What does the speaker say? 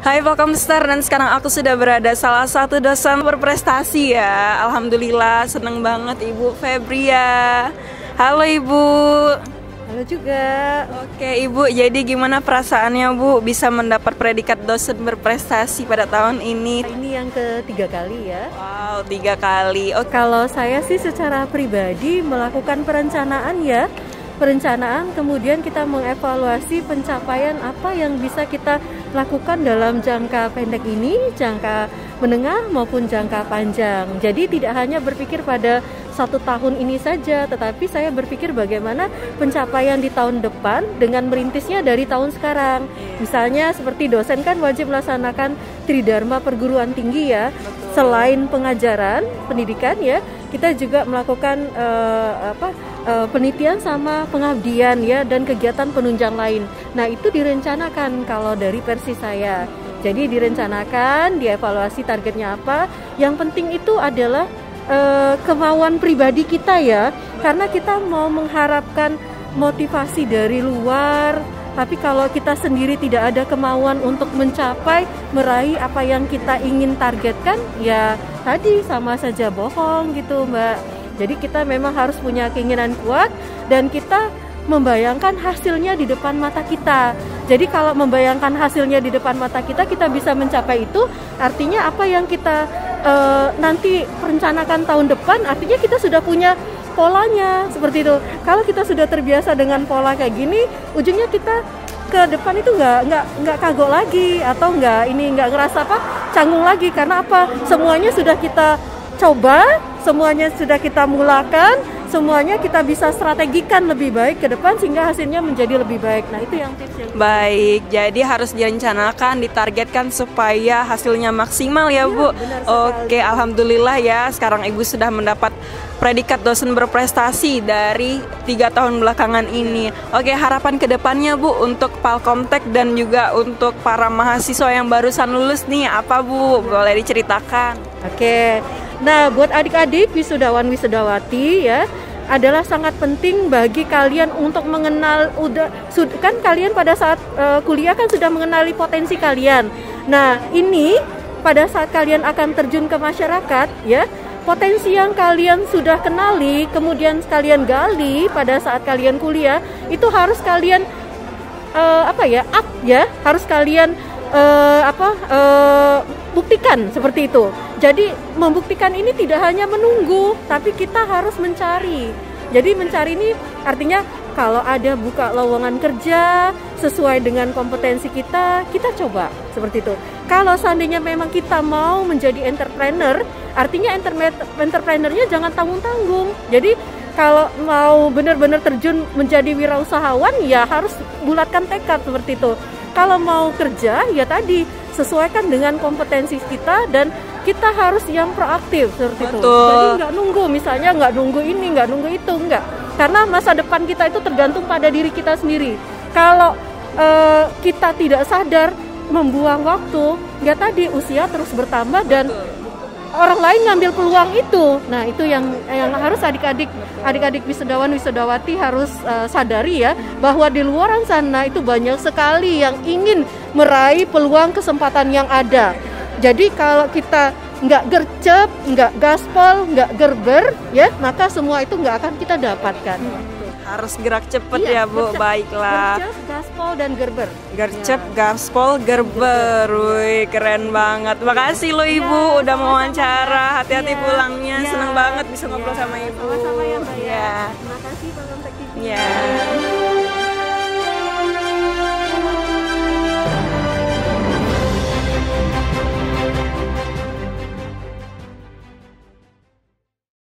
Hai Welcomestar, dan sekarang aku sudah berada salah satu dosen berprestasi ya. Alhamdulillah, seneng banget Ibu Febria. Halo Ibu. Halo juga. Oke Ibu, jadi gimana perasaannya Bu bisa mendapat predikat dosen berprestasi pada tahun ini? Ini yang ketiga kali ya. Wow, 3 kali. Oke. Kalau saya sih secara pribadi melakukan perencanaan ya. Perencanaan, kemudian kita mengevaluasi pencapaian apa yang bisa kita lakukan dalam jangka pendek ini, jangka menengah maupun jangka panjang. Jadi tidak hanya berpikir pada 1 tahun ini saja, tetapi saya berpikir bagaimana pencapaian di tahun depan dengan merintisnya dari tahun sekarang. Misalnya seperti dosen kan wajib melaksanakan Tridharma perguruan tinggi ya. Selain pengajaran, pendidikan ya, kita juga melakukan penelitian sama pengabdian ya, dan kegiatan penunjang lain. Nah itu direncanakan kalau dari versi saya. Jadi direncanakan, dievaluasi targetnya apa. Yang penting itu adalah kemauan pribadi kita ya, karena kita mau mengharapkan motivasi dari luar. Tapi kalau kita sendiri tidak ada kemauan untuk mencapai, meraih apa yang kita ingin targetkan, ya tadi sama saja bohong gitu Mbak. Jadi kita memang harus punya keinginan kuat dan kita membayangkan hasilnya di depan mata kita. Jadi kalau membayangkan hasilnya di depan mata kita, kita bisa mencapai itu. Artinya apa yang kita nanti rencanakan tahun depan, artinya kita sudah punya polanya seperti itu. Kalau kita sudah terbiasa dengan pola kayak gini, ujungnya kita ke depan itu nggak kagok lagi atau nggak ngerasa canggung lagi, karena apa, semuanya sudah kita coba, semuanya sudah kita mulakan, semuanya kita bisa strategikan lebih baik ke depan sehingga hasilnya menjadi lebih baik. Nah itu yang tips yang baik, jadi harus direncanakan, ditargetkan supaya hasilnya maksimal ya Bu. Oke, alhamdulillah ya sekarang Ibu sudah mendapat predikat dosen berprestasi dari 3 tahun belakangan ini. Oke, harapan kedepannya Bu untuk Palkomtek dan juga untuk para mahasiswa yang barusan lulus nih apa Bu? Boleh diceritakan? Oke. Nah, buat adik-adik wisudawan wisudawati ya, adalah sangat penting bagi kalian untuk mengenal, kan kalian pada saat kuliah kan sudah mengenali potensi kalian. Nah, ini pada saat kalian akan terjun ke masyarakat ya, potensi yang kalian sudah kenali, kemudian kalian gali pada saat kalian kuliah, itu harus kalian harus kalian buktikan seperti itu. Jadi membuktikan ini tidak hanya menunggu, tapi kita harus mencari. Jadi mencari ini artinya kalau ada buka lowongan kerja sesuai dengan kompetensi kita coba seperti itu. Kalau seandainya memang kita mau menjadi entrepreneur, artinya entrepreneurnya jangan tanggung-tanggung. Jadi kalau mau benar-benar terjun menjadi wirausahawan, ya harus bulatkan tekad seperti itu. Kalau mau kerja, ya tadi sesuaikan dengan kompetensi kita dan kita harus yang proaktif seperti itu. Jadi nggak nunggu, misalnya nggak nunggu ini, nggak nunggu itu, nggak. Karena masa depan kita itu tergantung pada diri kita sendiri. Kalau kita tidak sadar membuang waktu, ya tadi usia terus bertambah dan orang lain ngambil peluang itu. Nah itu yang harus adik-adik wisudawan wisudawati harus sadari ya, bahwa di luar sana itu banyak sekali yang ingin meraih peluang kesempatan yang ada. Jadi kalau kita nggak gercep, nggak gaspol, nggak gerber ya, maka semua itu nggak akan kita dapatkan. Harus gerak cepet ya Bu, gercep, baiklah. Gercep, gaspol, dan gerber. Gercep, gaspol, gerber. Wih, keren banget. Makasih loh Ibu udah mau wawancara. Hati-hati pulangnya. Seneng banget bisa ngobrol sama Ibu. Sama-sama ya Mbak ya. Terima kasih Palkomtek TV. Ya.